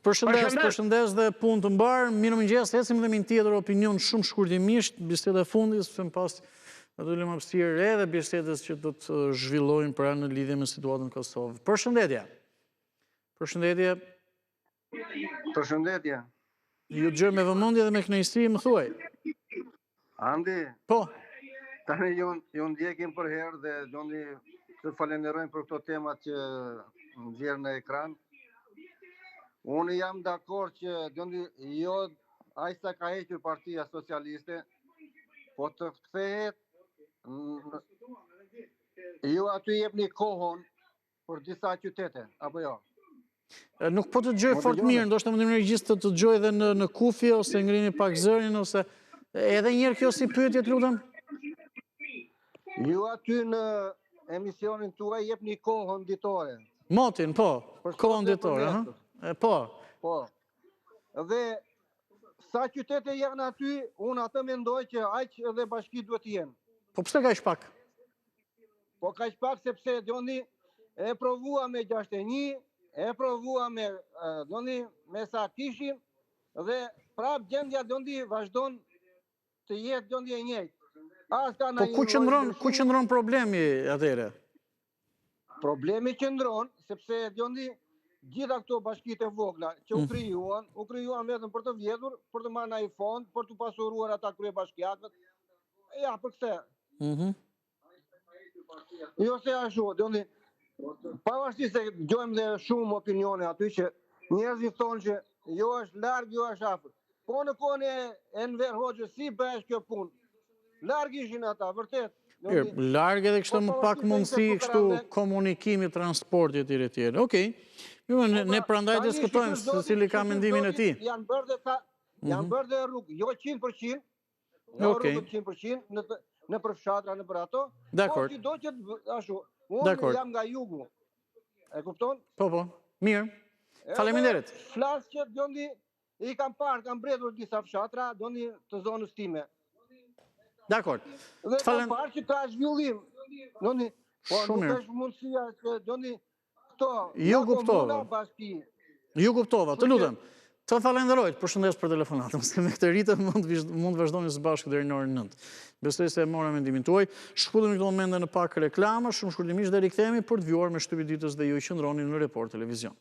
Përshëndes dhe punë të mbarë. Mirë mëngjes, ecim dhe min tjetër opinion shumë shkurtimisht, biseda e fundit, sepse pas do të lëmë hapësirë edhe bisedës që do të zhvillojnë pra në lidhje me situatën në Kosovë. Përshëndetje. Përshëndetje. Përshëndetje. Ju dëgjoj me vëmendje dhe me kënaqësi, më thuaj. Andi. Po. Tani ju ndjekim për herë dhe doni të falenderojmë për këto temat që nxjerr në ekran. Unë jam dakord që jo ai sa ka hequr Partia Socialiste, po të kthehet ju aty jepni kohën për disa qytete, apo jo? Nuk po të dëgjoj fort mirë, ndoshta më ndihmoni regjistër të dëgjoj edhe në kufi ose ngrini pak zërin ose edhe një herë kjo si pyetje të lutem. Ju aty në emisionin tuaj jepni kohën ditore. Motin, po, kohën ditore, po. Po. Dhe sa qytete janë aty, unë atë mendoj që aq edhe bashki duhet të jenë. Po pse kaq pak? Po kaq pak sepse e provua me 61, e provua me sa kishim dhe prap gjendja vazhdon të jetë e njëjtë. Po ku qëndron problemi atëre? Problemi qëndron sepse gjitha këto bashkitë e vogla që u krijuan vetëm për të vjedhur, për të marrë ai fond, për të pasuruar ata kryebashkiakët. Ja, për këtë. Jo se ashtu, pavarësisht se dëgjojmë dhe shumë opinione aty që njerëzit thonë që jo është larg, jo është afër. Po në kohën e Enver Hoxhës si bëhesh kjo punë? Larg ishin ata, vërtet. Larg edhe kështu më pak mundësi kështu komunikimi, transporti etj. Okej. Ne prandaj diskutojmë se cili ka mendimin e tij. Janë bërë dhe rrugë, jo 100%, jo rrugë 100% në për fshatra, në për ato. Dakor. Po që do që ashtu. Unë jam nga jugu. E kupton? Po. Mirë. Faleminderit. Flas që i kam mbledhur disa fshatra, të zonës time. Dakor. Dhe kam parë që ka zhvillim. Po nuk është mundësia që këto. Ju kuptova, të lutem. Të falenderoj, përshëndes për telefonatën, se me këtë ritëm mund vazhdojnë së bashku deri në orën 9. Besoj se e morëm mendimin tuaj. Shkputemi këto momente në pak reklama, shumë shkurtimisht dhe rikthehemi për të vjuar me shtypit ditës dhe ju qëndroni në Report Televizion.